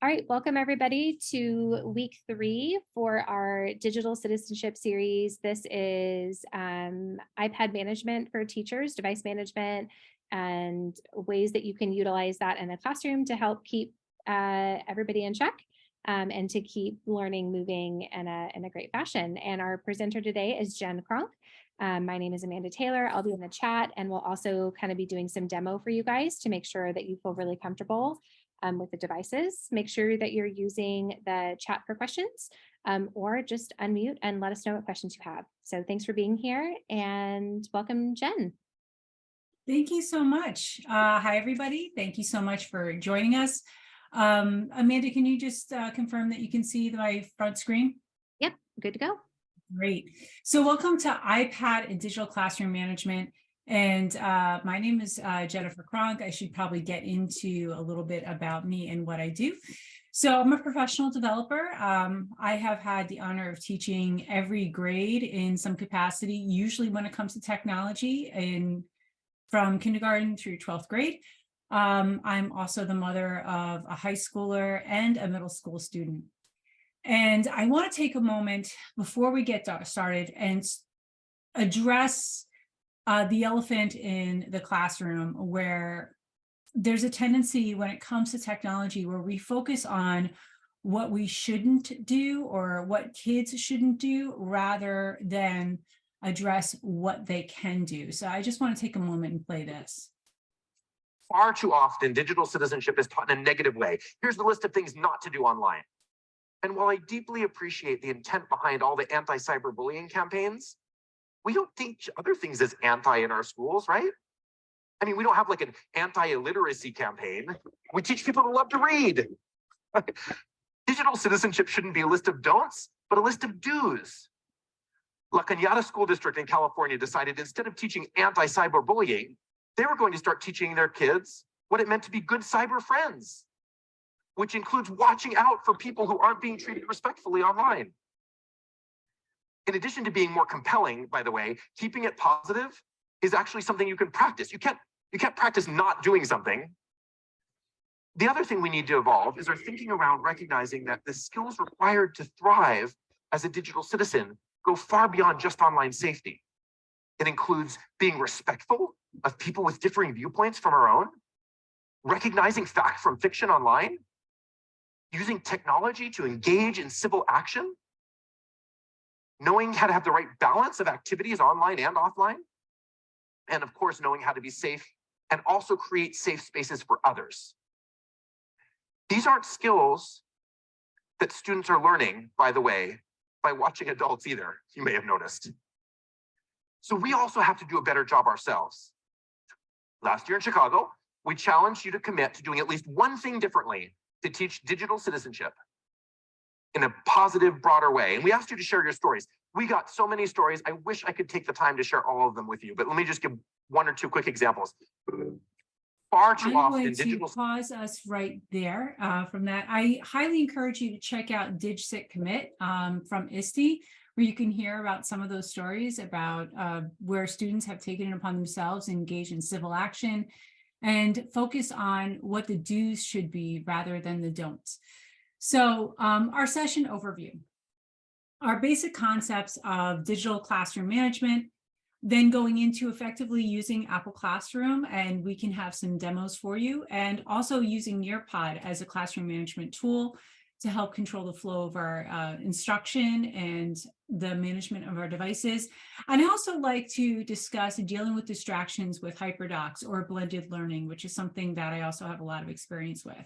All right, welcome everybody to week 3 for our digital citizenship series. This is iPad management for teachers, device management, and ways that you can utilize that in the classroom to help keep everybody in check and to keep learning moving in a great fashion. And our presenter today is Jen Kronk. My name is Amanda Taylor. I'll be in the chat, and we'll also kind of be doing some demo for you guys to make sure that you feel really comfortable with the devices. Make sure that you're using the chat for questions or just unmute and let us know what questions you have. So thanks for being here and welcome, Jen. Thank you so much. Hi, everybody. Thank you so much for joining us. Amanda, can you just confirm that you can see my front screen? Yep, good to go. Great. So welcome to iPad and Digital Classroom Management. And my name is Jennifer Kronk. I should probably get into a little bit about me and what I do. So I'm a professional developer. I have had the honor of teaching every grade in some capacity, usually when it comes to technology, from kindergarten through 12th grade. I'm also the mother of a high schooler and a middle school student. And I want to take a moment before we get started and address the elephant in the classroom, where there's a tendency when it comes to technology where we focus on what we shouldn't do or what kids shouldn't do rather than address what they can do. So I just want to take a moment and play this. Far too often, digital citizenship is taught in a negative way. Here's the list of things not to do online. And while I deeply appreciate the intent behind all the anti-cyberbullying campaigns, we don't teach other things as anti in our schools, right? I mean, we don't have like an anti-illiteracy campaign. We teach people to love to read. Digital citizenship shouldn't be a list of don'ts, but a list of do's. La Cañada School District in California decided instead of teaching anti-cyberbullying, they were going to start teaching their kids what it meant to be good cyber friends, which includes watching out for people who aren't being treated respectfully online. In addition to being more compelling, by the way, keeping it positive is actually something you can practice. You can't practice not doing something. The other thing we need to evolve is our thinking around recognizing that the skills required to thrive as a digital citizen go far beyond just online safety. It includes being respectful of people with differing viewpoints from our own, recognizing fact from fiction online, using technology to engage in civil action, knowing how to have the right balance of activities online and offline, and of course, knowing how to be safe and also create safe spaces for others. These aren't skills that students are learning, by the way, by watching adults either, you may have noticed. So we also have to do a better job ourselves. Last year in Chicago, we challenged you to commit to doing at least one thing differently to teach digital citizenship in a positive, broader way. And we asked you to share your stories. We got so many stories. I wish I could take the time to share all of them with you, but let me just give one or two quick examples. Far too often, I'm going to pause us right there from that. I highly encourage you to check out DigCit Commit from ISTE, where you can hear about some of those stories about where students have taken it upon themselves, engaged in civil action, and focus on what the do's should be rather than the don'ts. So our session overview, our basic concepts of digital classroom management, then going into effectively using Apple Classroom, and we can have some demos for you, and also using Nearpod as a classroom management tool to help control the flow of our instruction and the management of our devices. And I also like to discuss dealing with distractions with HyperDocs or blended learning, which is something that I also have a lot of experience with.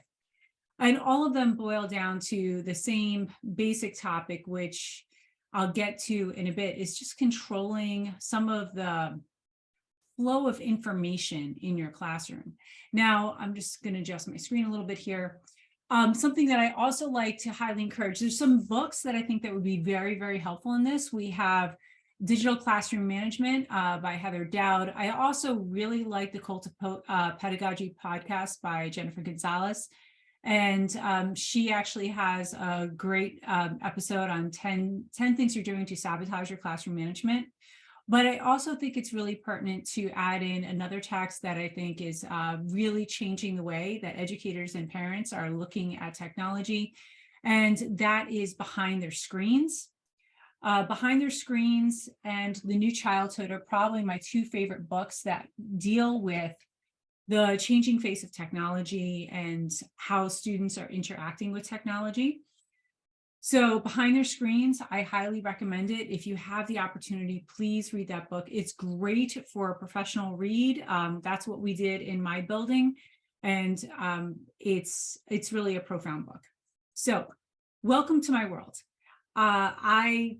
And all of them boil down to the same basic topic, which I'll get to in a bit, is just controlling some of the flow of information in your classroom. Now, I'm just going to adjust my screen a little bit here. Something that I also like to highly encourage, there's some books that I think that would be very, very helpful in this. We have Digital Classroom Management by Heather Dowd. I also really like the Cult of Pedagogy podcast by Jennifer Gonzalez. And she actually has a great episode on 10 things you're doing to sabotage your classroom management. But I also think it's really pertinent to add in another text that I think is really changing the way that educators and parents are looking at technology, and that is Behind Their Screens. Behind Their Screens and The New Childhood are probably my two favorite books that deal with the changing face of technology and how students are interacting with technology. So Behind Their Screens, I highly recommend it. If you have the opportunity, please read that book. It's great for a professional read. That's what we did in my building. And it's really a profound book. So welcome to my world. I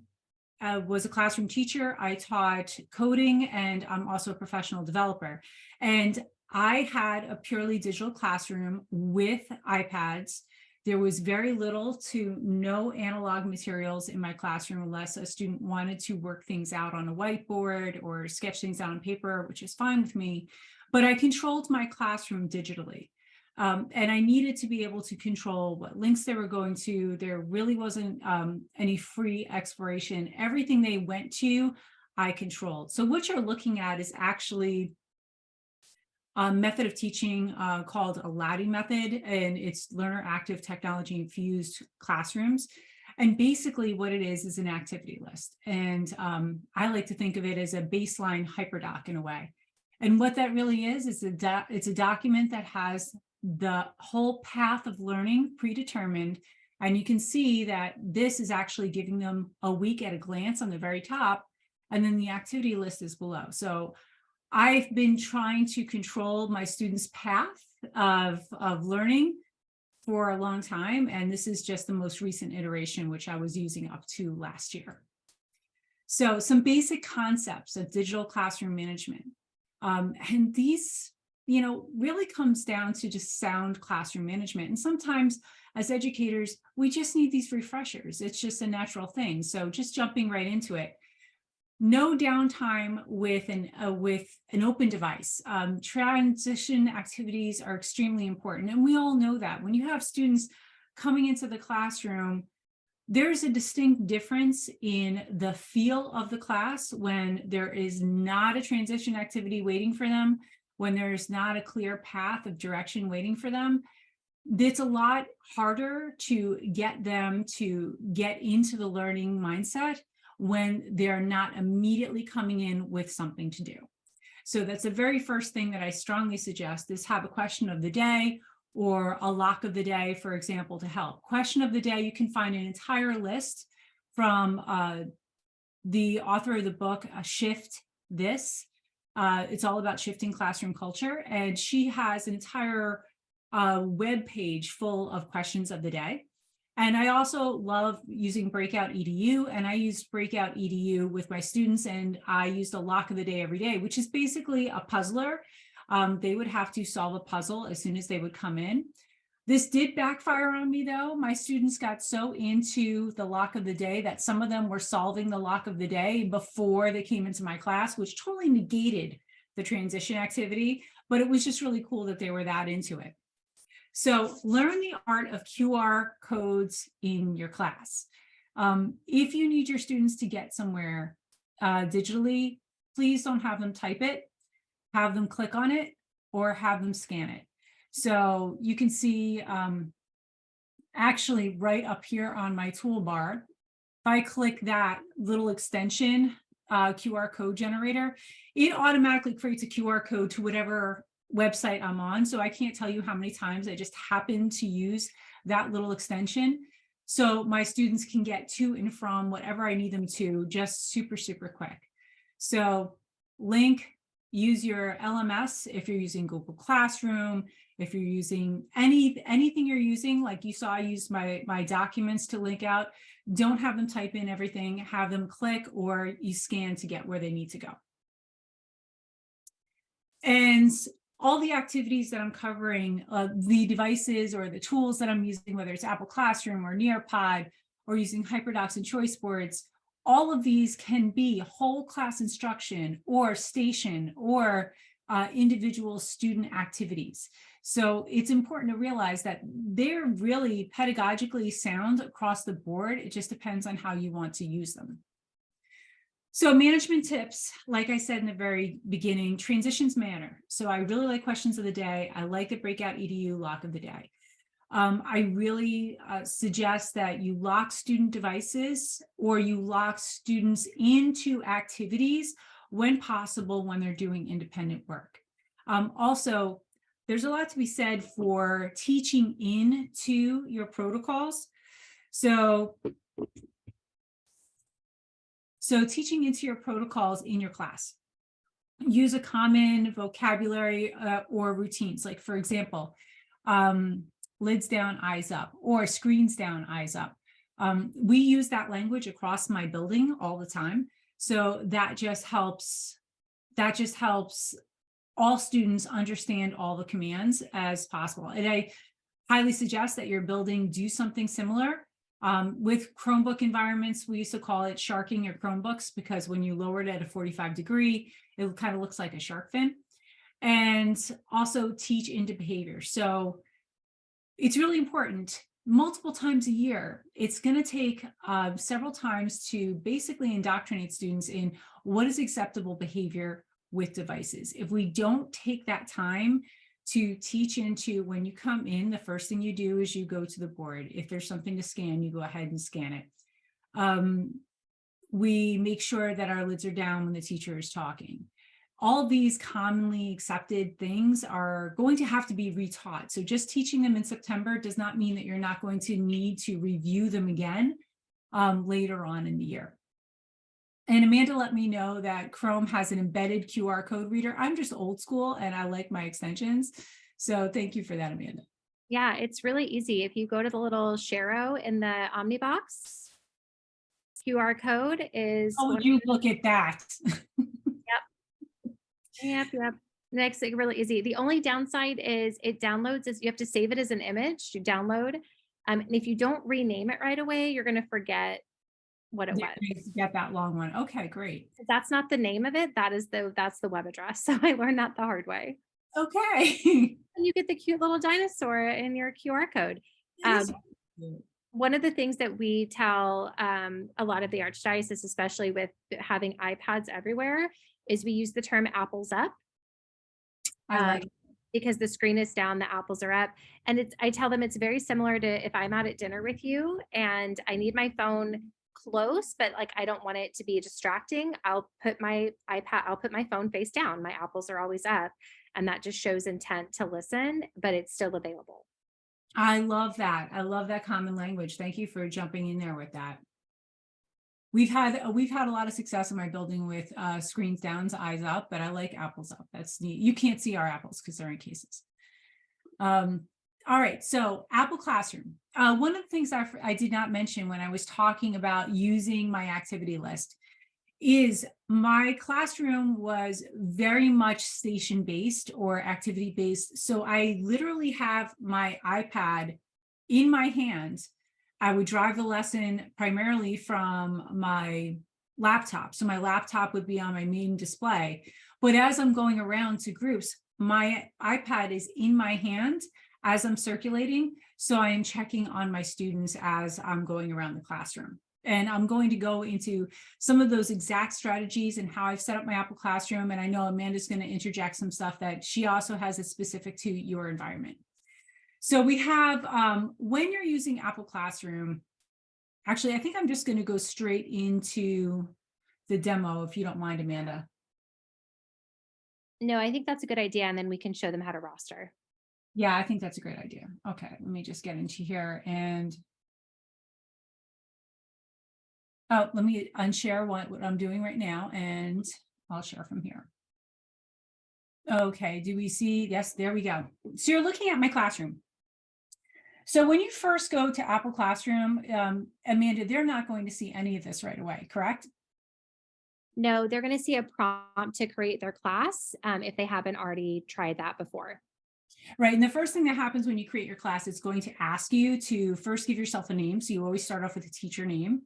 was a classroom teacher. I taught coding, and I'm also a professional developer. And I had a purely digital classroom with iPads. There was very little to no analog materials in my classroom unless a student wanted to work things out on a whiteboard or sketch things out on paper, which is fine with me. But I controlled my classroom digitally. And I needed to be able to control what links they were going to. There really wasn't any free exploration. Everything they went to, I controlled. So what you're looking at is actually a method of teaching called a LATTE method, and it's learner active technology infused classrooms. And basically what it is an activity list. And I like to think of it as a baseline hyperdoc in a way. And what that really is it's a document that has the whole path of learning predetermined. And you can see that this is actually giving them a week at a glance on the very top, and then the activity list is below. So I've been trying to control my students' path of learning for a long time, and this is just the most recent iteration, which I was using up to last year. So some basic concepts of digital classroom management. And these, really comes down to just sound classroom management. And sometimes as educators, we just need these refreshers. It's just a natural thing. So just jumping right into it. No downtime with an open device. Transition activities are extremely important. And we all know that when you have students coming into the classroom, there's a distinct difference in the feel of the class when there is not a transition activity waiting for them, when there's not a clear path of direction waiting for them. It's a lot harder to get them to get into the learning mindset when they're not immediately coming in with something to do. So that's the very first thing that I strongly suggest is have a question of the day or a lock of the day, for example, to help. Question of the day, you can find an entire list from the author of the book, Shift This. It's all about shifting classroom culture. And she has an entire web page full of questions of the day. And I also love using Breakout EDU, and I used Breakout EDU with my students, and I used a lock of the day every day, which is basically a puzzler. They would have to solve a puzzle as soon as they would come in. This did backfire on me though. My students got so into the lock of the day that some of them were solving the lock of the day before they came into my class, which totally negated the transition activity, but it was just really cool that they were that into it. So learn the art of QR codes in your class. If you need your students to get somewhere digitally, please don't have them type it, have them click on it, or have them scan it. So you can see actually right up here on my toolbar, if I click that little extension, QR code generator, it automatically creates a QR code to whatever website I'm on. So I can't tell you how many times I just happen to use that little extension. So my students can get to and from whatever I need them to just super, super quick. So link, use your LMS if you're using Google Classroom, if you're using anything you're using, like you saw I used my documents to link out. Don't have them type in everything, have them click or you scan to get where they need to go. And all the activities that I'm covering, the devices or the tools that I'm using, whether it's Apple Classroom or Nearpod or using HyperDocs and choice boards, all of these can be whole class instruction or station or individual student activities. So it's important to realize that they're really pedagogically sound across the board. It just depends on how you want to use them. So management tips, like I said in the very beginning, transitions matter. So I really like questions of the day. I like the breakout EDU lock of the day. I really suggest that you lock student devices or you lock students into activities when possible when they're doing independent work. Also, there's a lot to be said for teaching into your protocols. So teaching into your protocols in your class. Use a common vocabulary or routines. Like, for example, lids down, eyes up, or screens down, eyes up. We use that language across my building all the time. So that just helps all students understand all the commands as possible. And I highly suggest that your building do something similar. With Chromebook environments, we used to call it sharking your Chromebooks, because when you lower it at a 45-degree, it kind of looks like a shark fin. And also teach into behavior. So it's really important. Multiple times a year, it's going to take several times to basically indoctrinate students in what is acceptable behavior with devices. If we don't take that time to teach into, when you come in, the first thing you do is you go to the board. If there's something to scan, you go ahead and scan it. We make sure that our lids are down when the teacher is talking. All these commonly accepted things are going to have to be retaught. So just teaching them in September does not mean that you're not going to need to review them again later on in the year. And Amanda let me know that Chrome has an embedded QR code reader. I'm just old school and I like my extensions. So thank you for that, Amanda. Yeah, it's really easy. If you go to the little Sharo in the Omnibox, QR code is. Oh, you look at that. Yep. Next, like, really easy. The only downside is it downloads as you have to save it as an image to download. And if you don't rename it right away, you're going to forget what it was. Get that long one. Okay, great. That's not the name of it. That's the web address. So I learned that the hard way. Okay. And you get the cute little dinosaur in your QR code. One of the things that we tell a lot of the archdiocese, especially with having iPads everywhere, is we use the term apples up. I like it. Because the screen is down, the apples are up. And I tell them it's very similar to if I'm out at dinner with you and I need my phone close, but like I don't want it to be distracting. I'll put my phone face down. My apples are always up. And that just shows intent to listen, but it's still available. I love that. I love that common language. Thank you for jumping in there with that. We've had a lot of success in my building with screens down, eyes up, but I like apples up. That's neat. You can't see our apples because they're in cases. All right, so Apple Classroom. One of the things I did not mention when I was talking about using my activity list is my classroom was very much station-based or activity-based. So I literally have my iPad in my hand. I would drive the lesson primarily from my laptop. So my laptop would be on my main display. But as I'm going around to groups, my iPad is in my hand as I'm circulating. So I am checking on my students as I'm going around the classroom. And I'm going to go into some of those exact strategies and how I've set up my Apple Classroom. And I know Amanda's going to interject some stuff that she also has that's specific to your environment. So we have, when you're using Apple Classroom, actually, I think I'm just going to go straight into the demo, if you don't mind, Amanda. No, I think that's a good idea. And then we can show them how to roster. Yeah, I think that's a great idea. Okay, let me just get into here and let me unshare what I'm doing right now, and I'll share from here. Okay, do we see? Yes, there we go. So you're looking at my classroom. So when you first go to Apple Classroom, Amanda, they're not going to see any of this right away, correct? No, they're going to see a prompt to create their class if they haven't already tried that before. Right. And the first thing that happens when you create your class, it's going to ask you to first give yourself a name. So you always start off with a teacher name.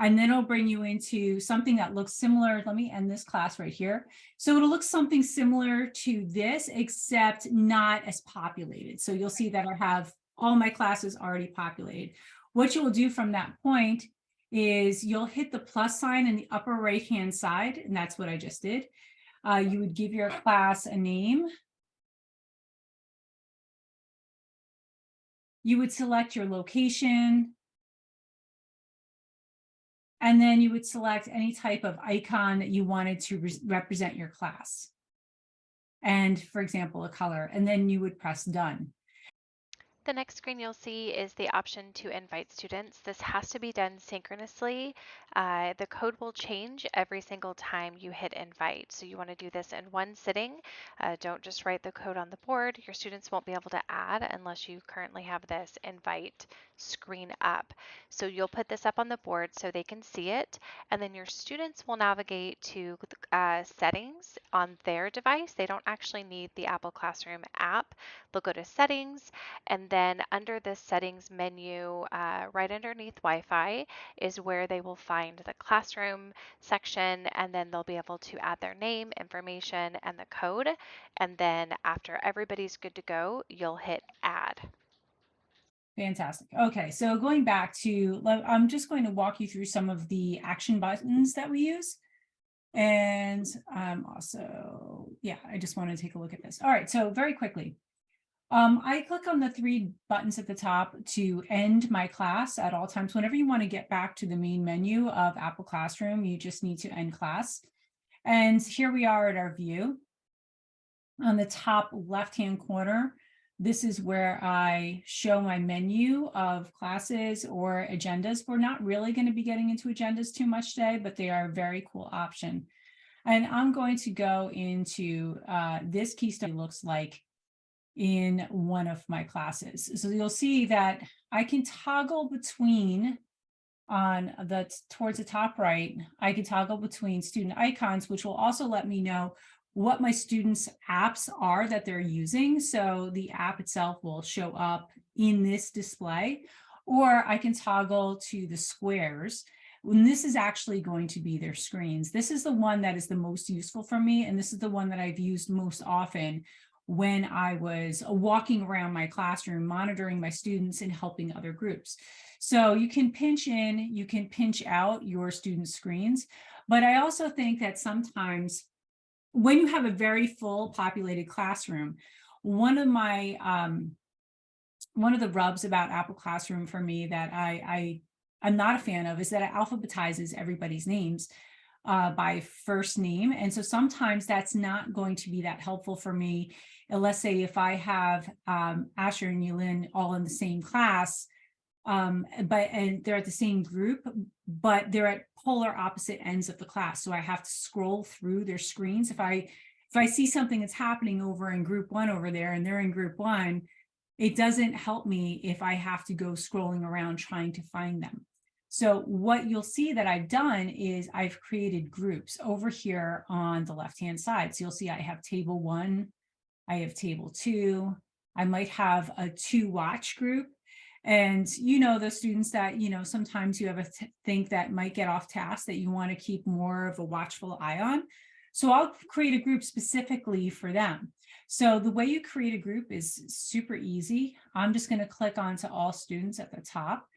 And then it'll bring you into something that looks similar. Let me end this class right here. So it'll look something similar to this, except not as populated. So you'll see that I have all my classes already populated. What you'll do from that point is you'll hit the plus sign in the upper right-hand side, and that's what I just did. You would give your class a name. You would select your location. And then you would select any type of icon that you wanted to represent your class. And for example, a color, and then you would press done. The next screen you'll see is the option to invite students. This has to be done synchronously. The code will change every single time you hit invite. So you want to do this in one sitting. Don't just write the code on the board. Your students won't be able to add unless you currently have this invite screen up. So you'll put this up on the board so they can see it, and then your students will navigate to settings on their device. They don't actually need the Apple Classroom app. They'll go to settings, and then under the settings menu, right underneath Wi-Fi is where they will find the classroom section, and then they'll be able to add their name, information, and the code. And then after everybody's good to go, you'll hit add. Fantastic. Okay, so going back to, I'm just going to walk you through some of the action buttons that we use. And also, yeah, I just want to take a look at this. All right, so very quickly. I click on the 3 buttons at the top to end my class at all times. Whenever you want to get back to the main menu of Apple Classroom, you just need to end class. And here we are at our view. On the top left-hand corner, this is where I show my menu of classes or agendas. We're not really going to be getting into agendas too much today, but they are a very cool option. And I'm going to go into this keystone looks like in one of my classes. So you'll see that I can toggle between towards the top right, I can toggle between student icons, which will also let me know what my students' apps are that they're using. So the app itself will show up in this display, or I can toggle to the squares. When this is actually going to be their screens. This is the one that is the most useful for me, and this is the one that I've used most often when I was walking around my classroom, monitoring my students and helping other groups. So you can pinch in, you can pinch out your students' screens, but I also think that sometimes when you have a very full populated classroom, one of the rubs about Apple Classroom for me that I'm not a fan of is that it alphabetizes everybody's names by first name. And so sometimes that's not going to be that helpful for me. And let's say if I have Asher and Yulin all in the same class, and they're at the same group, but they're at polar opposite ends of the class. So I have to scroll through their screens. If I see something that's happening over in group 1 over there and they're in group 1, it doesn't help me if I have to go scrolling around trying to find them. So what you'll see that I've done is I've created groups over here on the left-hand side. So you'll see I have table 1, I have table 2, I might have a 2 watch group. And the students that, sometimes you have a thing that might get off task that you want to keep more of a watchful eye on. So I'll create a group specifically for them. So the way you create a group is super easy. I'm just going to click onto all students at the top.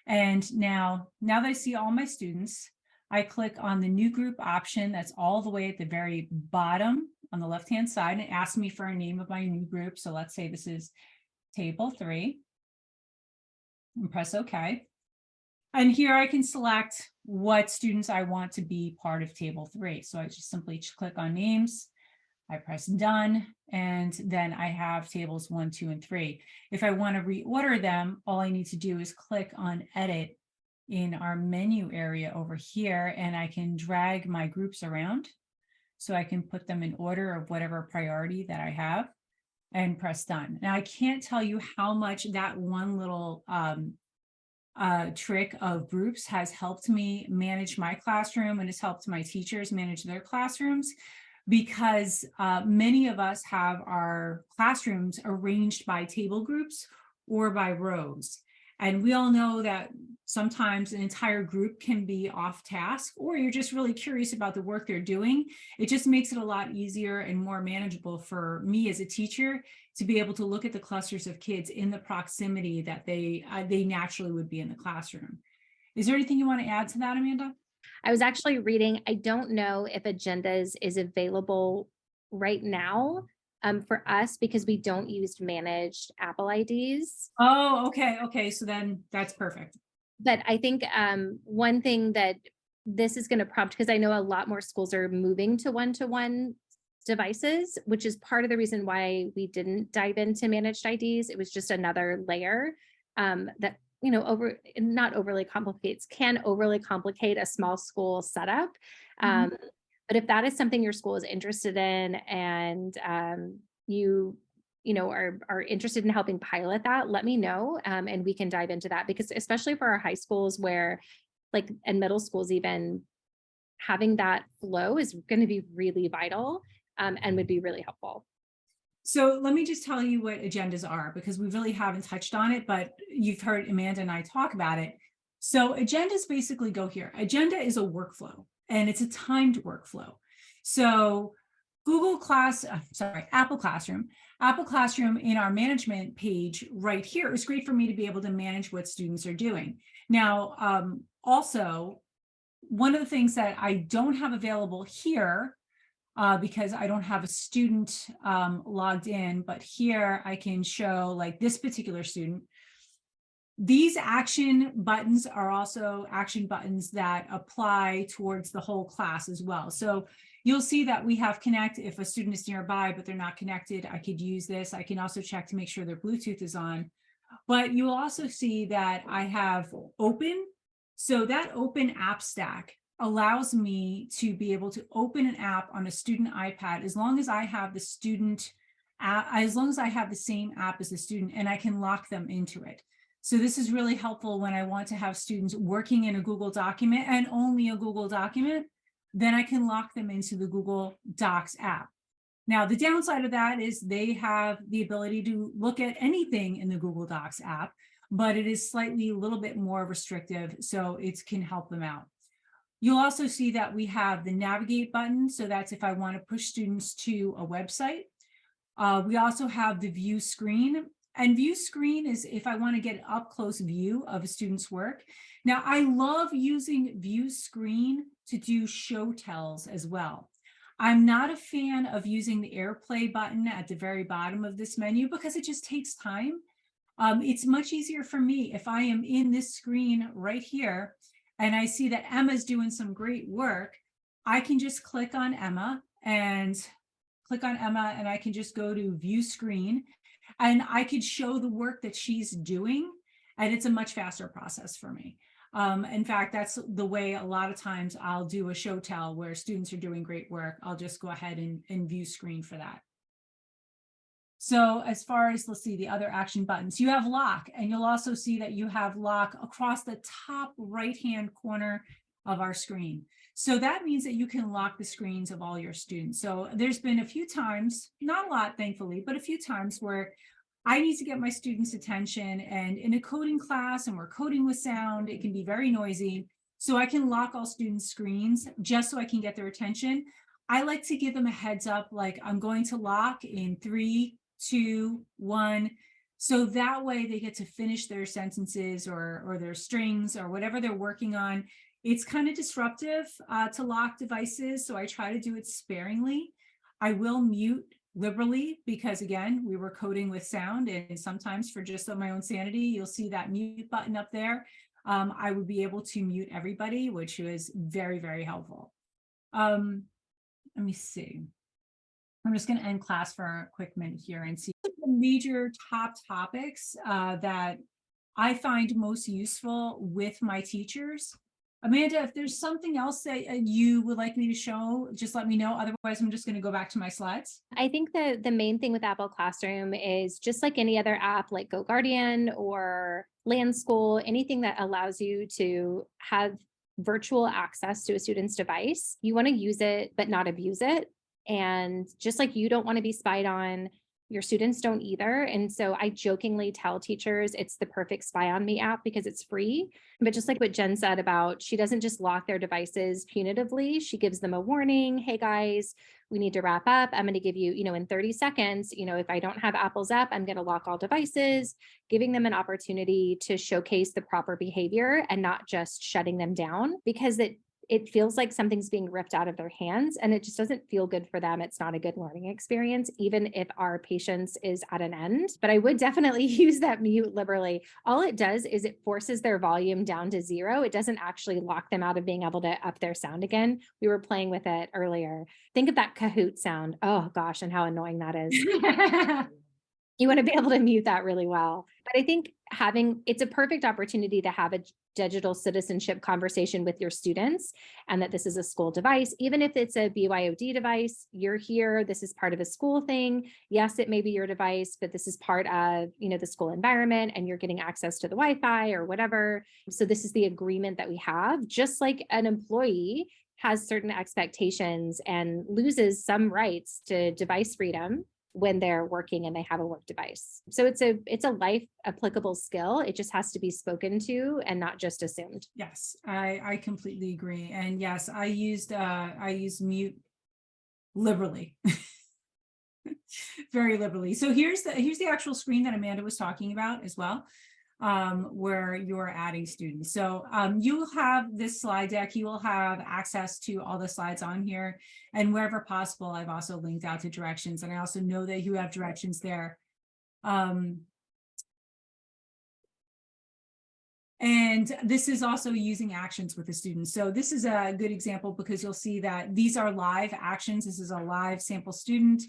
And now that I see all my students, I click on the new group option that's all the way at the very bottom on the left-hand side. And it asks me for a name of my new group. So let's say this is table 3. And press OK. And here I can select what students I want to be part of table 3. So I just simply click on names. I press done, and then I have tables 1, 2, and 3. If I want to reorder them, all I need to do is click on edit in our menu area over here, and I can drag my groups around. So I can put them in order of whatever priority that I have and press done. Now I can't tell you how much that one little trick of groups has helped me manage my classroom and has helped my teachers manage their classrooms, because many of us have our classrooms arranged by table groups or by rows. And we all know that sometimes an entire group can be off task, or you're just really curious about the work they're doing. It just makes it a lot easier and more manageable for me as a teacher to be able to look at the clusters of kids in the proximity that they naturally would be in the classroom. Is there anything you want to add to that, Amanda? I was actually reading, I don't know if Agendas is available right now for us because we don't use managed Apple IDs. Oh, okay. Okay. So then that's perfect. But I think one thing that this is going to prompt, because I know a lot more schools are moving to one-to-one devices, which is part of the reason why we didn't dive into managed IDs. It was just another layer that, not overly complicates, can overly complicate a small school setup. But if that is something your school is interested in and are interested in helping pilot that, let me know and we can dive into that, because especially for our high schools and middle schools, even having that flow is going to be really vital and would be really helpful. So let me just tell you what agendas are, because we really haven't touched on it, but you've heard Amanda and I talk about it. So agendas basically go here. Agenda is a workflow, and it's a timed workflow. So Apple Classroom in our management page right here is great for me to be able to manage what students are doing. Now, also, one of the things that I don't have available here, because I don't have a student logged in, but here I can show like this particular student. These action buttons are also action buttons that apply towards the whole class as well. So you'll see that we have connect. If a student is nearby, but they're not connected, I could use this. I can also check to make sure their Bluetooth is on. But you will also see that I have open. So that open app stack allows me to be able to open an app on a student iPad as long as I have the student app, as long as I have the same app as the student, and I can lock them into it. So this is really helpful when I want to have students working in a Google document and only a Google document, then I can lock them into the Google Docs app. Now, the downside of that is they have the ability to look at anything in the Google Docs app, but it is slightly a little bit more restrictive, so it can help them out. You'll also see that we have the navigate button. So that's if I want to push students to a website. We also have the view screen, and view screen is if I want to get an up close view of a student's work. Now, I love using view screen to do show tells as well. I'm not a fan of using the AirPlay button at the very bottom of this menu because it just takes time. It's much easier for me if I am in this screen right here and I see that Emma's doing some great work. I can just click on Emma and I can just go to view screen and I could show the work that she's doing, and it's a much faster process for me. In fact, that's the way a lot of times I'll do a show tell where students are doing great work. I'll just go ahead and view screen for that. So as far as, let's see, the other action buttons, you have lock, and you'll also see that you have lock across the top right-hand corner of our screen. So that means that you can lock the screens of all your students. So there's been a few times, not a lot, thankfully, but a few times where I need to get my students' attention, and in a coding class and we're coding with sound, it can be very noisy. So I can lock all students' screens just so I can get their attention. I like to give them a heads up, like I'm going to lock in 3, 2, 1. So that way they get to finish their sentences or their strings or whatever they're working on. It's kind of disruptive to lock devices, so I try to do it sparingly. I will mute liberally because, again, we were coding with sound, and sometimes for just my own sanity, you'll see that mute button up there. I would be able to mute everybody, which was very, very helpful. Let me see. I'm just going to end class for a quick minute here and see the major top topics that I find most useful with my teachers. Amanda, if there's something else that you would like me to show, just let me know. Otherwise, I'm just going to go back to my slides. I think that the main thing with Apple Classroom is just like any other app like GoGuardian or Land School, anything that allows you to have virtual access to a student's device. You want to use it, but not abuse it. And just like you don't want to be spied on, Your students don't either. And so I jokingly tell teachers it's the perfect spy on me app because it's free. But just like what Jen said about, she doesn't just lock their devices punitively. She gives them a warning. Hey guys, we need to wrap up. I'm going to give you, in 30 seconds, if I don't have Apple's app, I'm going to lock all devices, giving them an opportunity to showcase the proper behavior and not just shutting them down, because it feels like something's being ripped out of their hands and it just doesn't feel good for them. It's not a good learning experience, even if our patience is at an end. But I would definitely use that mute liberally. All it does is it forces their volume down to 0. It doesn't actually lock them out of being able to up their sound again. We were playing with it earlier. Think of that Kahoot sound. Oh gosh, and how annoying that is. You want to be able to mute that really well. But I think it's a perfect opportunity to have a digital citizenship conversation with your students, and that this is a school device. Even if it's a BYOD device, you're here, this is part of a school thing. Yes, it may be your device, but this is part of, the school environment, and you're getting access to the Wi-Fi or whatever. So this is the agreement that we have, just like an employee has certain expectations and loses some rights to device freedom when they're working and they have a work device. So it's a life applicable skill. It just has to be spoken to and not just assumed. Yes, I completely agree. And yes, I used mute liberally. Very liberally. So here's the actual screen that Amanda was talking about as well, where you're adding students. So you will have this slide deck. You will have access to all the slides on here, and wherever possible, I've also linked out to directions, and I also know that you have directions there. And this is also using actions with the students. So this is a good example because you'll see that these are live actions. This is a live sample student.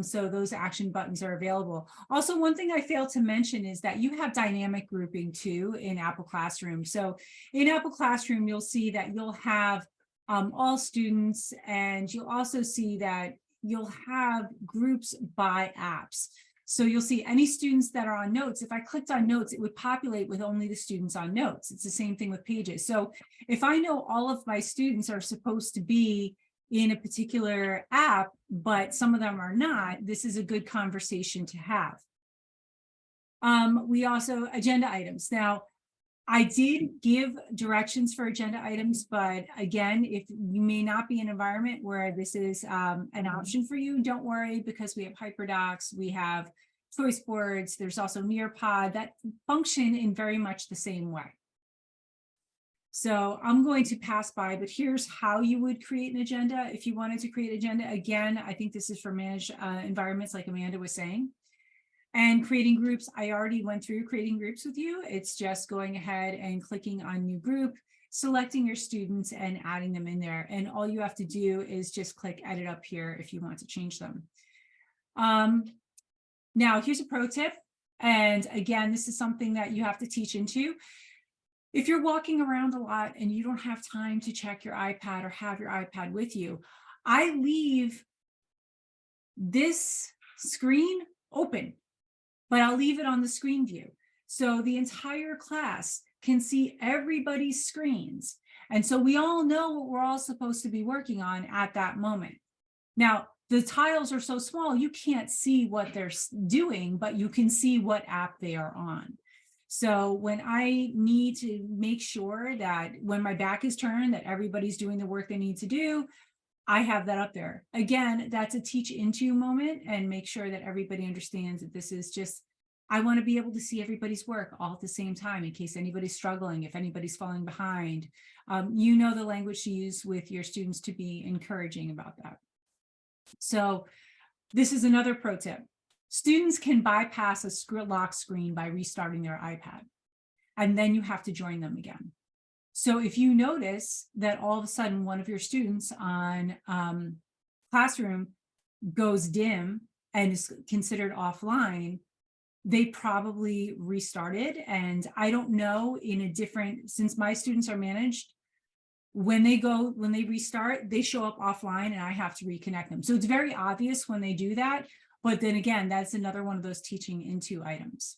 So those action buttons are available. Also, one thing I failed to mention is that you have dynamic grouping too in Apple Classroom. So in Apple Classroom, you'll see that you'll have all students, and you'll also see that you'll have groups by apps. So you'll see any students that are on notes. If I clicked on notes, it would populate with only the students on notes. It's the same thing with pages. So if I know all of my students are supposed to be in a particular app, but some of them are not, this is a good conversation to have. We also, agenda items. Now, I did give directions for agenda items, but again, if you may not be in an environment where this is an option for you, don't worry, because we have HyperDocs, we have choice boards, there's also Nearpod that function in very much the same way. So I'm going to pass by, but here's how you would create an agenda. If you wanted to create an agenda, again, I think this is for managed environments like Amanda was saying. And creating groups, I already went through creating groups with you. It's just going ahead and clicking on new group, selecting your students and adding them in there. And all you have to do is just click edit up here if you want to change them. Now, here's a pro tip. And again, this is something that you have to teach into. If you're walking around a lot and you don't have time to check your iPad or have your iPad with you, I leave this screen open, but I'll leave it on the screen view. So the entire class can see everybody's screens. And so we all know what we're all supposed to be working on at that moment. Now, the tiles are so small, you can't see what they're doing, but you can see what app they are on. So when I need to make sure that when my back is turned, that everybody's doing the work they need to do, I have that up there. Again, that's a teach into moment, and make sure that everybody understands that this is just, I want to be able to see everybody's work all at the same time in case anybody's struggling, if anybody's falling behind. You know the language to use with your students to be encouraging about that. So this is another pro tip. Students can bypass a lock screen by restarting their iPad, and then you have to join them again. So if you notice that all of a sudden one of your students on Classroom goes dim and is considered offline, they probably restarted. And I don't know, since my students are managed, when they restart, they show up offline and I have to reconnect them. So it's very obvious when they do that. But then again, that's another one of those teaching into items.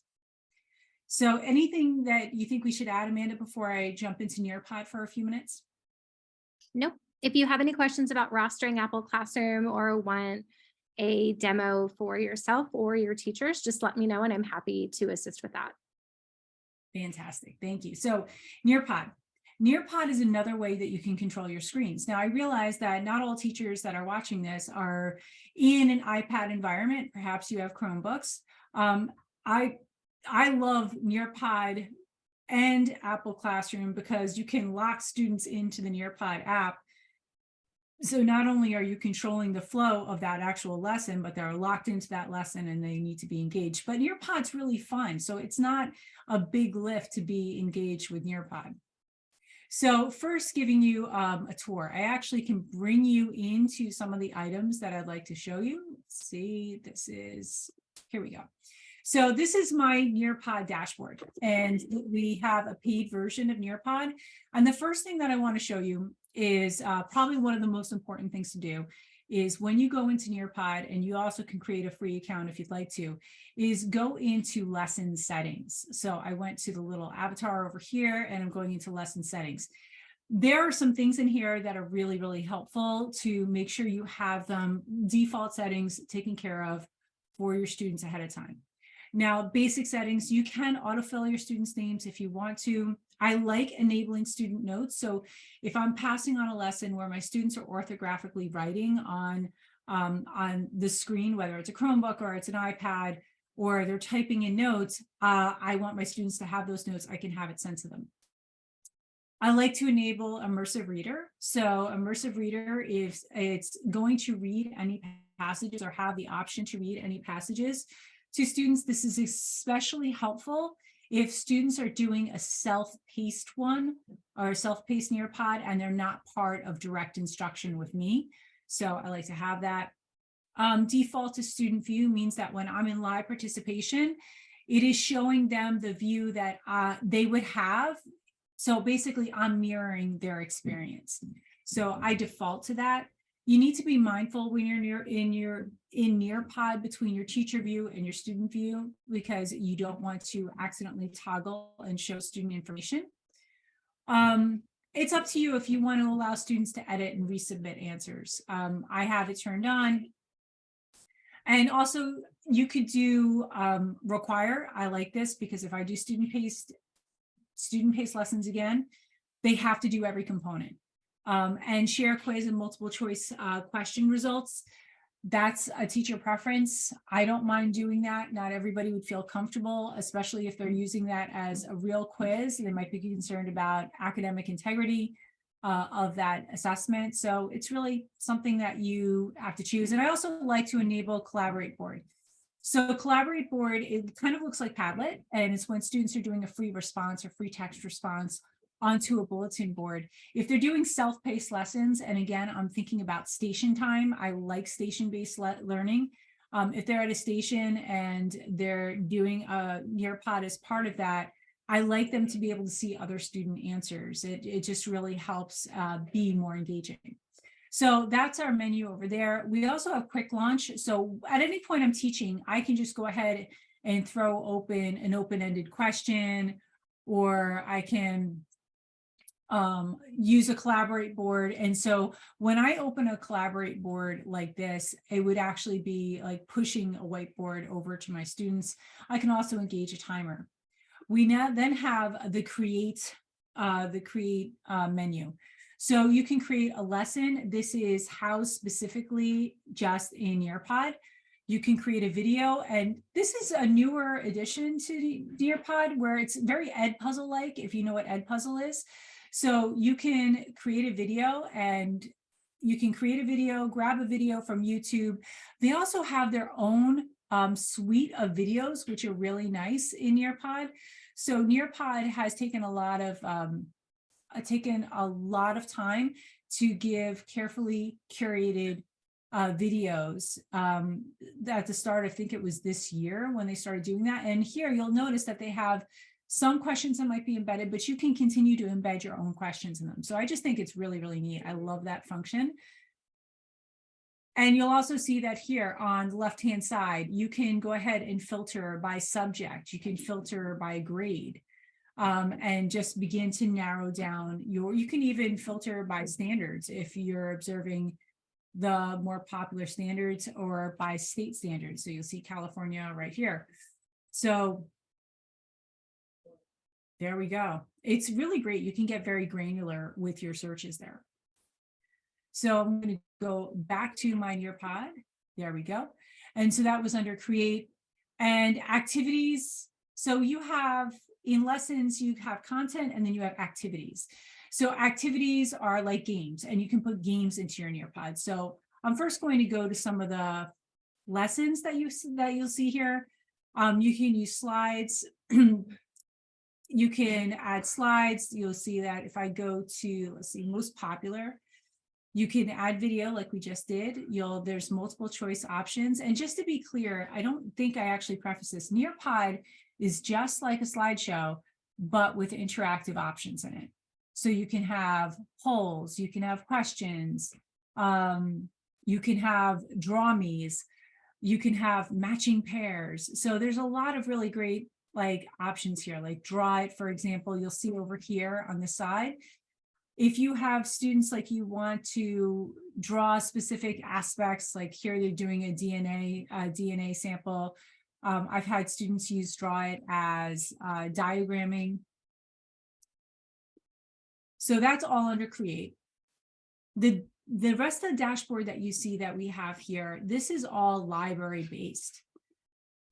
So anything that you think we should add, Amanda, before I jump into Nearpod for a few minutes? Nope. If you have any questions about rostering Apple Classroom or want a demo for yourself or your teachers, just let me know and I'm happy to assist with that. Fantastic. Thank you. So Nearpod. Nearpod is another way that you can control your screens. Now, I realize that not all teachers that are watching this are in an iPad environment. Perhaps you have Chromebooks. I love Nearpod and Apple Classroom because you can lock students into the Nearpod app. So not only are you controlling the flow of that actual lesson, but they're locked into that lesson and they need to be engaged. But Nearpod's really fun. So it's not a big lift to be engaged with Nearpod. So first, giving you a tour. I actually can bring you into some of the items that I'd like to show you. Let's see, here we go. So this is my Nearpod dashboard, and we have a paid version of Nearpod. And the first thing that I want to show you is probably one of the most important things to do is when you go into Nearpod, and you also can create a free account if you'd like to, is go into lesson settings. So I went to the little avatar over here and I'm going into lesson settings. There are some things in here that are really, really helpful to make sure you have them default settings taken care of for your students ahead of time. Now, basic settings, you can autofill your students' names if you want to. I like enabling student notes. So if I'm passing on a lesson where my students are orthographically writing on the screen, whether it's a Chromebook or it's an iPad, or they're typing in notes, I want my students to have those notes. I can have it sent to them. I like to enable immersive reader. So immersive reader, if it's going to read any passages or have the option to read any passages to students, this is especially helpful if students are doing a self-paced one or a self-paced Nearpod and they're not part of direct instruction with me. So I like to have that. Default to student view means that when I'm in live participation, it is showing them the view that they would have. So basically I'm mirroring their experience. So I default to that. You need to be mindful when you're in Nearpod between your teacher view and your student view, because you don't want to accidentally toggle and show student information. It's up to you if you want to allow students to edit and resubmit answers. I have it turned on. And also you could do require. I like this because if I do student-paced lessons again, they have to do every component. And share quiz and multiple choice question results. That's a teacher preference. I don't mind doing that. Not everybody would feel comfortable, especially if they're using that as a real quiz. They might be concerned about academic integrity of that assessment. So it's really something that you have to choose. And I also like to enable Collaborate Board. So Collaborate Board, it kind of looks like Padlet, and it's when students are doing a free response or free text response onto a bulletin board. If they're doing self-paced lessons, and again, I'm thinking about station time, I like station-based learning. If they're at a station and they're doing a Nearpod as part of that, I like them to be able to see other student answers. It just really helps be more engaging. So that's our menu over there. We also have quick launch. So at any point I'm teaching, I can just go ahead and throw open an open-ended question, or I can use a Collaborate board. And so when I open a Collaborate board like this, it would actually be like pushing a whiteboard over to my students. I can also engage a timer. We now then have the create menu. So you can create a lesson. This is housed specifically just in Nearpod. You can create a video, and this is a newer addition to Nearpod where it's very Edpuzzle-like, if you know what Edpuzzle is. So you can create a video, and you can create a video, grab a video from YouTube. They also have their own suite of videos, which are really nice in Nearpod. So Nearpod has taken a lot of time to give carefully curated videos. At the start, I think it was this year when they started doing that. And here you'll notice that they have some questions that might be embedded, but you can continue to embed your own questions in them. So I just think it's really, really neat. I love that function. And you'll also see that here on the left-hand side, you can go ahead and filter by subject. You can filter by grade, and just begin to narrow down you can even filter by standards if you're observing the more popular standards or by state standards. So you'll see California right here. So there we go. It's really great. You can get very granular with your searches there. So I'm going to go back to my Nearpod. There we go. And so that was under create and activities. So you have in lessons, you have content and then you have activities. So activities are like games, and you can put games into your Nearpod. So I'm first going to go to some of the lessons that you'll see here. You can use slides. You can add slides. You'll see that if I go to, let's see, most popular, you can add video like we just did. There's multiple choice options. And just to be clear, I don't think I actually prefaced this. Nearpod is just like a slideshow, but with interactive options in it. So you can have polls, you can have questions, you can have draw me's, you can have matching pairs. So there's a lot of really great like options here, like draw it, for example, you'll see over here on the side. If you have students like you want to draw specific aspects, like here they're doing a DNA sample. I've had students use draw it as diagramming. So that's all under create. The rest of the dashboard that you see that we have here, this is all library based.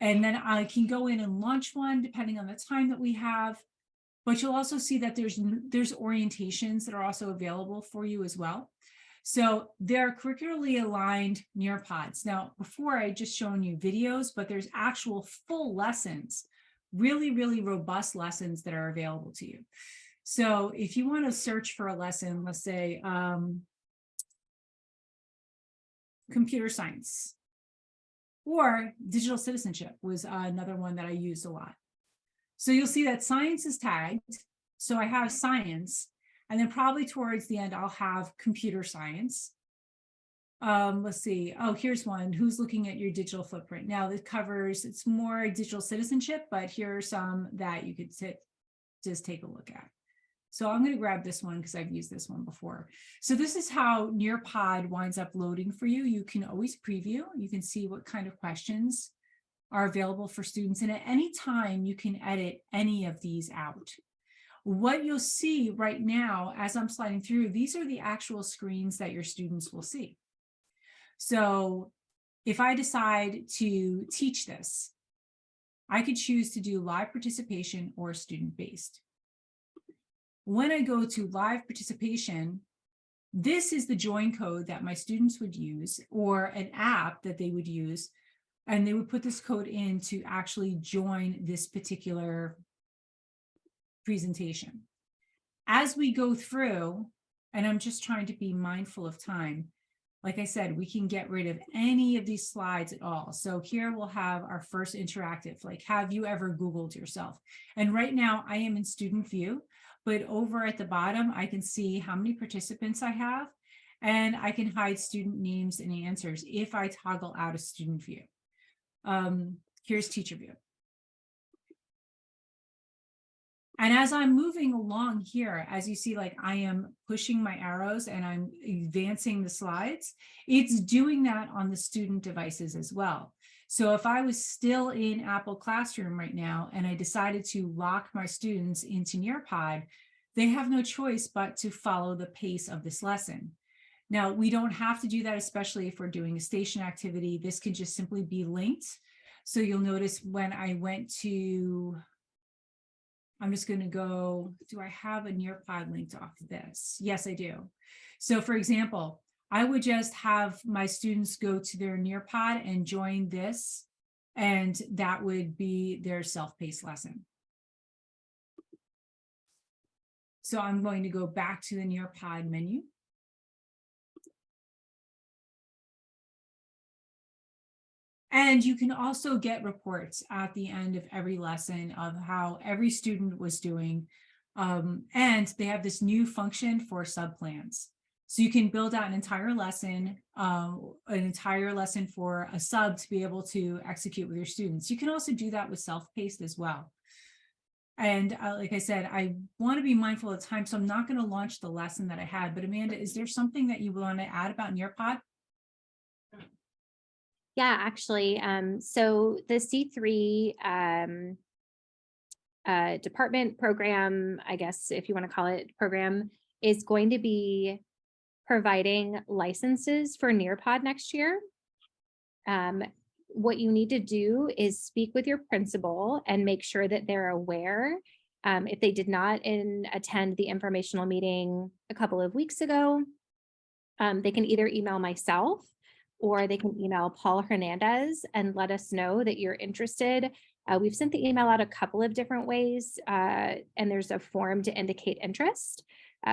And then I can go in and launch one depending on the time that we have. But you'll also see that there's orientations that are also available for you as well. So they're curricularly aligned Nearpods. Now, before I just shown you videos, but there's actual full lessons, really, really robust lessons that are available to you. So if you want to search for a lesson, let's say computer science or digital citizenship was another one that I used a lot. So you'll see that science is tagged. So I have science, and then probably towards the end, I'll have computer science. Let's see. Oh, here's one. Who's looking at your digital footprint? Now this covers, it's more digital citizenship, but here are some that you could just take a look at. So I'm going to grab this one because I've used this one before. So this is how Nearpod winds up loading for you. You can always preview. You can see what kind of questions are available for students. And at any time, you can edit any of these out. What you'll see right now, as I'm sliding through, these are the actual screens that your students will see. So if I decide to teach this, I could choose to do live participation or student-based. When I go to live participation, this is the join code that my students would use, or an app that they would use, and they would put this code in to actually join this particular presentation. As we go through, and I'm just trying to be mindful of time, like I said, we can get rid of any of these slides at all. So here we'll have our first interactive, like, have you ever Googled yourself? And right now I am in student view, but over at the bottom, I can see how many participants I have, and I can hide student names and answers if I toggle out of student view. Here's teacher view. And as I'm moving along here, as you see, like I am pushing my arrows and I'm advancing the slides, it's doing that on the student devices as well. So if I was still in Apple Classroom right now and I decided to lock my students into Nearpod, they have no choice but to follow the pace of this lesson. Now, we don't have to do that, especially if we're doing a station activity. This can just simply be linked. So you'll notice when I went to, I'm just going to go, do I have a Nearpod linked off of this? Yes, I do. So for example, I would just have my students go to their Nearpod and join this, and that would be their self-paced lesson. So I'm going to go back to the Nearpod menu. And you can also get reports at the end of every lesson of how every student was doing. And they have this new function for subplans. So you can build out an entire lesson for a sub to be able to execute with your students. You can also do that with self-paced as well. And like I said, I want to be mindful of time, so I'm not going to launch the lesson that I had. But Amanda, is there something that you want to add about Nearpod? Yeah, actually, so the C3 department program, I guess if you want to call it program, is going to be providing licenses for Nearpod next year. What you need to do is speak with your principal and make sure that they're aware. If they did not attend the informational meeting a couple of weeks ago, they can either email myself or they can email Paul Hernandez and let us know that you're interested. We've sent the email out a couple of different ways, and there's a form to indicate interest.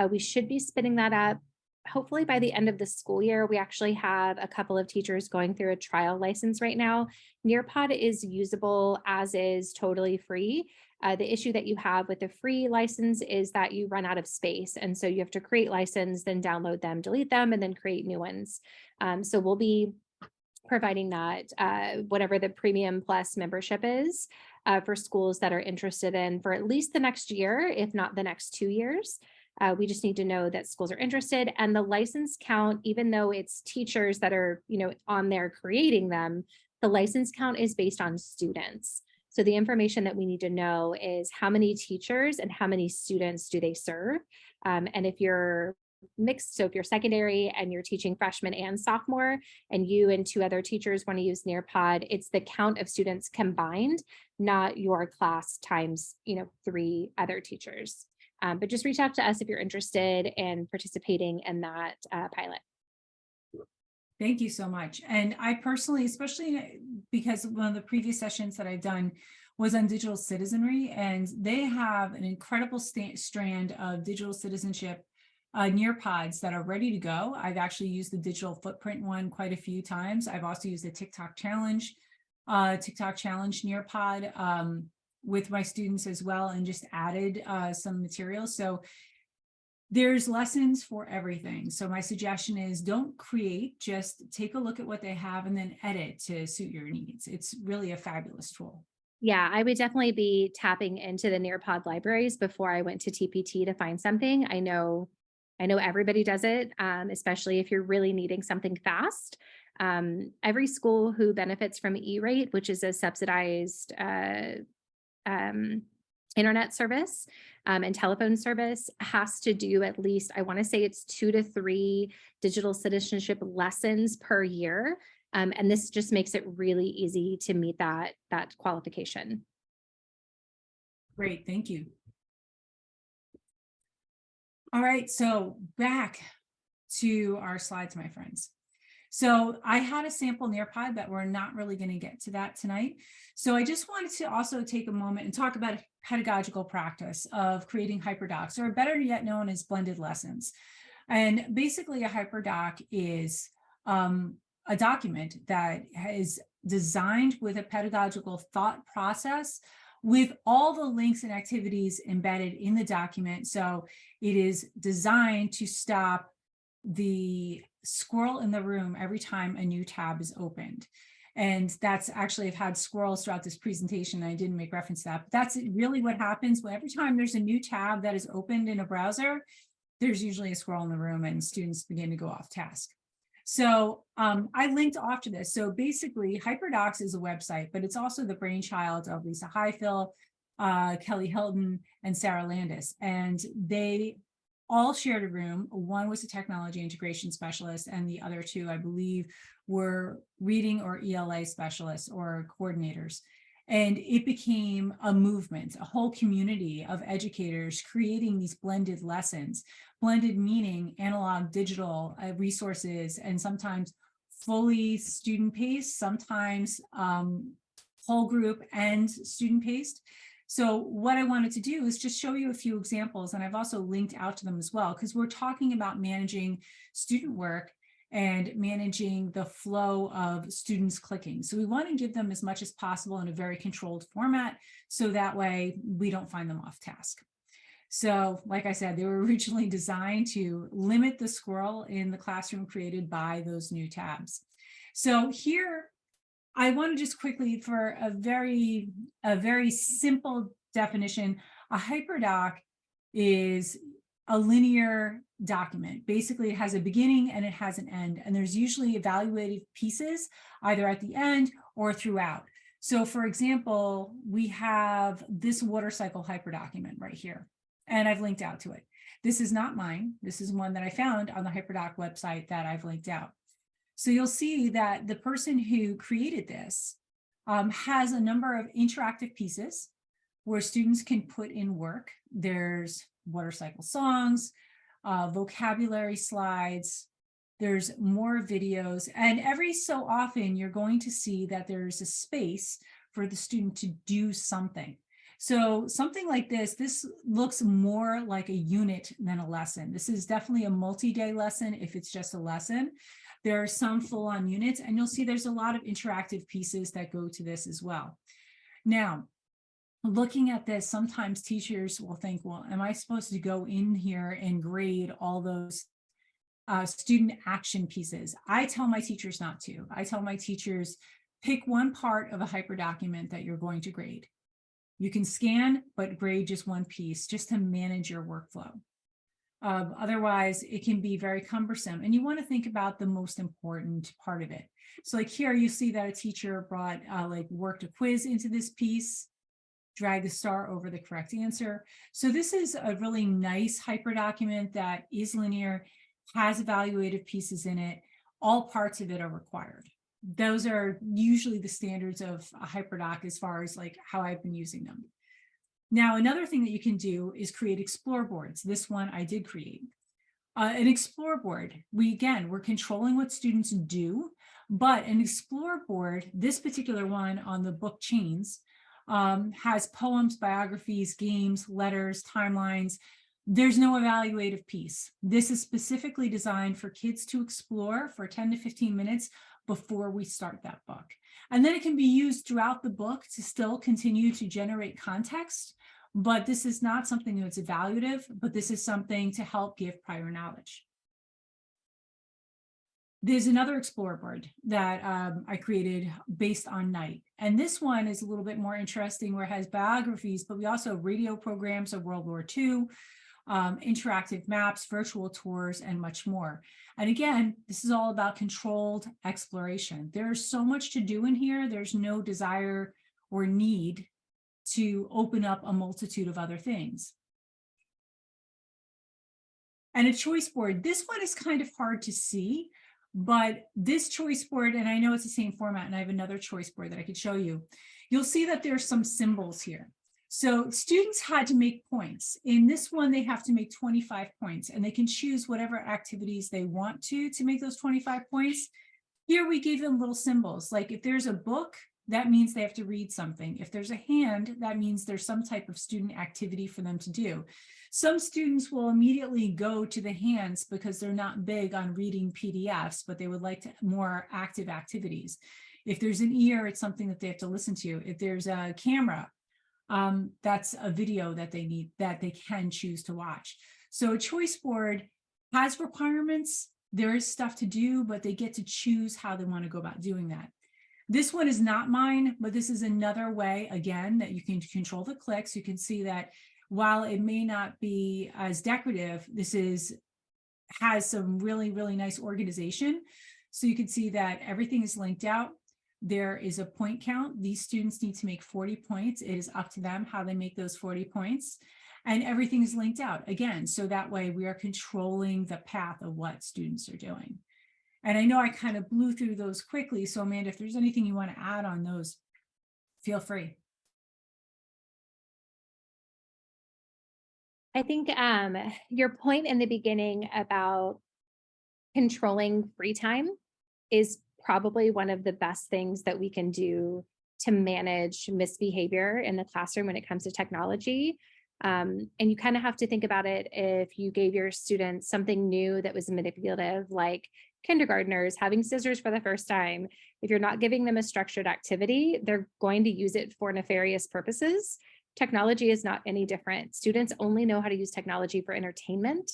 We should be spinning that up hopefully by the end of the school year. We actually have a couple of teachers going through a trial license right now. Nearpod is usable as is, totally free. The issue that you have with the free license is that you run out of space. And so you have to create license, then download them, delete them, and then create new ones. So we'll be providing that, whatever the premium plus membership is, for schools that are interested in for at least the next year, if not the next 2 years. We just need to know that schools are interested, and the license count, even though it's teachers that are, on there creating them, the license count is based on students. So the information that we need to know is how many teachers and how many students do they serve. And if you're mixed, so if you're secondary and you're teaching freshman and sophomore, and you and 2 other teachers want to use Nearpod, it's the count of students combined, not your class times 3 other teachers. But just reach out to us if you're interested in participating in that pilot. Thank you so much. And I personally, especially because one of the previous sessions that I've done was on digital citizenry, and they have an incredible strand of digital citizenship Nearpods that are ready to go. I've actually used the digital footprint one quite a few times. I've also used the TikTok challenge Nearpod with my students as well, and just added some materials. So there's lessons for everything. So my suggestion is don't create, just take a look at what they have and then edit to suit your needs. It's really a fabulous tool. Yeah, I would definitely be tapping into the Nearpod libraries before I went to TPT to find something. I know everybody does it, especially if you're really needing something fast. Every school who benefits from E-rate, which is a subsidized internet service and telephone service, has to do at least, I want to say it's 2 to 3 digital citizenship lessons per year. And this just makes it really easy to meet that qualification. Great, thank you. All right, so back to our slides, my friends. So I had a sample Nearpod, but we're not really going to get to that tonight. So I just wanted to also take a moment and talk about a pedagogical practice of creating hyperdocs, or better yet known as blended lessons. And basically a hyperdoc is a document that is designed with a pedagogical thought process with all the links and activities embedded in the document. So it is designed to stop the squirrel in the room every time a new tab is opened. And that's actually, I've had squirrels throughout this presentation. I didn't make reference to that, but that's really what happens when every time there's a new tab that is opened in a browser, there's usually a squirrel in the room and students begin to go off task. So I linked off to this. So basically HyperDocs is a website, but it's also the brainchild of Lisa Highfill, Kelly Hilton, and Sarah Landis. And they all shared a room. One was a technology integration specialist, and the other 2, I believe, were reading or ELA specialists or coordinators. And it became a movement, a whole community of educators creating these blended lessons. Blended meaning analog, digital resources, and sometimes fully student-paced, sometimes whole group and student-paced. So what I wanted to do is just show you a few examples, and I've also linked out to them as well, because we're talking about managing student work and managing the flow of students clicking. So we want to give them as much as possible in a very controlled format, so that way we don't find them off task. So like I said, they were originally designed to limit the squirrel in the classroom created by those new tabs. So here, I want to just quickly, for a very simple definition, a hyperdoc is a linear document. Basically, it has a beginning and it has an end, and there's usually evaluative pieces either at the end or throughout. So for example, we have this water cycle hyperdocument right here, and I've linked out to it. This is not mine. This is one that I found on the Hyperdoc website that I've linked out. So you'll see that the person who created this has a number of interactive pieces where students can put in work. There's water cycle songs, vocabulary slides, there's more videos, and every so often you're going to see that there's a space for the student to do something. So something like this looks more like a unit than a lesson. This is definitely a multi-day lesson if it's just a lesson. There are some full-on units, and you'll see there's a lot of interactive pieces that go to this as well. Now, looking at this, sometimes teachers will think, well, am I supposed to go in here and grade all those student action pieces? I tell my teachers not to. I tell my teachers, pick one part of a hyperdocument that you're going to grade. You can scan, but grade just one piece just to manage your workflow. Otherwise, it can be very cumbersome, and you want to think about the most important part of it. So like here, you see that a teacher brought worked a quiz into this piece, drag the star over the correct answer. So this is a really nice hyperdocument that is linear, has evaluative pieces in it. All parts of it are required. Those are usually the standards of a hyperdoc as far as like how I've been using them. Now, another thing that you can do is create explore boards. This one I did create. An explore board, we're controlling what students do, but an explore board, this particular one on the book chains, has poems, biographies, games, letters, timelines. There's no evaluative piece. This is specifically designed for kids to explore for 10 to 15 minutes before we start that book. And then it can be used throughout the book to still continue to generate context, but this is not something that's evaluative, but this is something to help give prior knowledge. There's another explore board that I created based on night. And this one is a little bit more interesting where it has biographies, but we also have radio programs of World War II, interactive maps, virtual tours, and much more. And again, this is all about controlled exploration. There's so much to do in here. There's no desire or need to open up a multitude of other things. And a choice board, this one is kind of hard to see, but this choice board, and I know it's the same format, and I have another choice board that I could show you. You'll see that there's some symbols here. So students had to make points. In this one, they have to make 25 points, and they can choose whatever activities they want to make those 25 points. Here we gave them little symbols, like if there's a book, that means they have to read something. If there's a hand, that means there's some type of student activity for them to do. Some students will immediately go to the hands because they're not big on reading PDFs, but they would like more active activities. If there's an ear, it's something that they have to listen to. If there's a camera, that's a video that they need, that they can choose to watch. So a choice board has requirements. There is stuff to do, but they get to choose how they want to go about doing that. This one is not mine, but this is another way, again, that you can control the clicks. You can see that while it may not be as decorative, this has some really, really nice organization. So you can see that everything is linked out. There is a point count. These students need to make 40 points. It is up to them how they make those 40 points. And everything is linked out again. So that way we are controlling the path of what students are doing. And I know I kind of blew through those quickly. So Amanda, if there's anything you want to add on those, feel free. I think your point in the beginning about controlling free time is probably one of the best things that we can do to manage misbehavior in the classroom when it comes to technology. And you kind of have to think about it if you gave your students something new that was manipulative, like kindergartners having scissors for the first time. If you're not giving them a structured activity, they're going to use it for nefarious purposes. Technology is not any different. Students only know how to use technology for entertainment.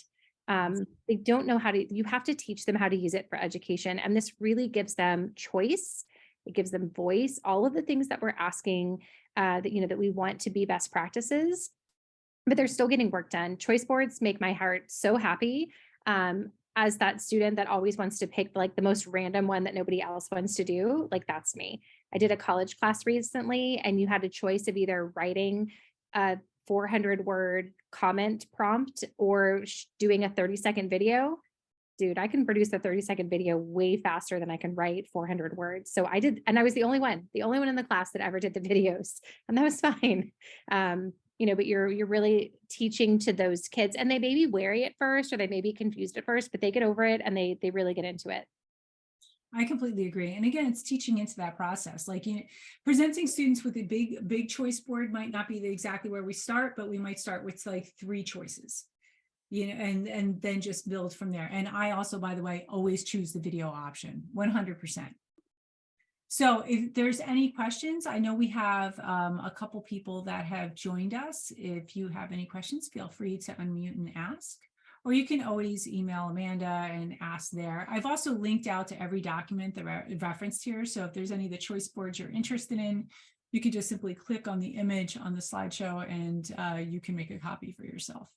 They don't know you have to teach them how to use it for education. And this really gives them choice. It gives them voice, all of the things that we're asking that we want to be best practices. but they're still getting work done. Choice boards make my heart so happy. As that student that always wants to pick like the most random one that nobody else wants to do, like that's me. I did a college class recently and you had a choice of either writing a 400-word comment prompt or doing a 30-second video. Dude, I can produce a 30-second video way faster than I can write 400 words. So I did, and I was the only one in the class that ever did the videos, and that was fine. But you're really teaching to those kids, and they may be wary at first, or they may be confused at first, but they get over it and they really get into it. I completely agree. And again, it's teaching into that process. Like, presenting students with a big choice board might not be exactly where we start, but we might start with like 3 choices. And then just build from there. And I also, by the way, always choose the video option, 100%. So if there's any questions, I know we have a couple people that have joined us. If you have any questions, feel free to unmute and ask, or you can always email Amanda and ask there. I've also linked out to every document that referenced here. So if there's any of the choice boards you're interested in, you can just simply click on the image on the slideshow and you can make a copy for yourself.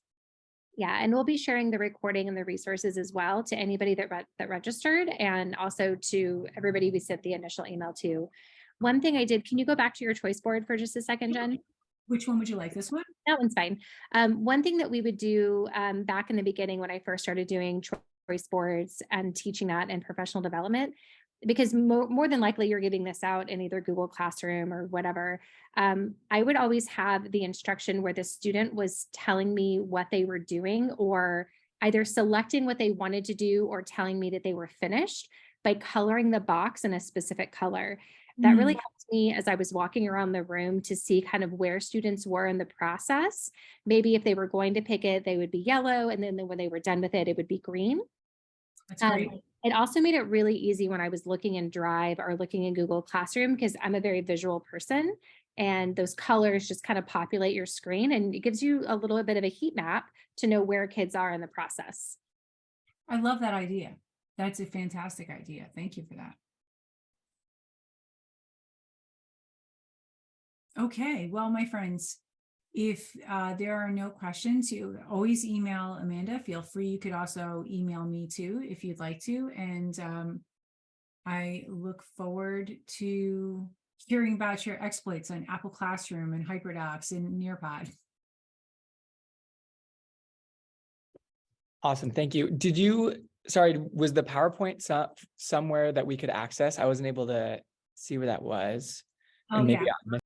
Yeah, and we'll be sharing the recording and the resources as well to anybody that registered, and also to everybody we sent the initial email to. One thing I did, can you go back to your choice board for just a second, Jen? Which one would you like? This one? That one's fine. One thing that we would do back in the beginning when I first started doing choice boards and teaching that in professional development, because more than likely you're giving this out in either Google Classroom or whatever, I would always have the instruction where the student was telling me what they were doing, or either selecting what they wanted to do or telling me that they were finished by coloring the box in a specific color. That really helped me as I was walking around the room to see kind of where students were in the process. Maybe if they were going to pick it, they would be yellow, and then when they were done with it, it would be green. That's great. It also made it really easy when I was looking in Drive or looking in Google Classroom, because I'm a very visual person, and those colors just kind of populate your screen, and it gives you a little bit of a heat map to know where kids are in the process. I love that idea. That's a fantastic idea. Thank you for that. Okay, well, my friends, if there are no questions, you always email Amanda. Feel free. You could also email me too, if you'd like to. And I look forward to hearing about your exploits on Apple Classroom and HyperDocs and Nearpod. Awesome. Thank you. Sorry, was the PowerPoint somewhere that we could access? I wasn't able to see where that was. Oh, and maybe yeah. I missed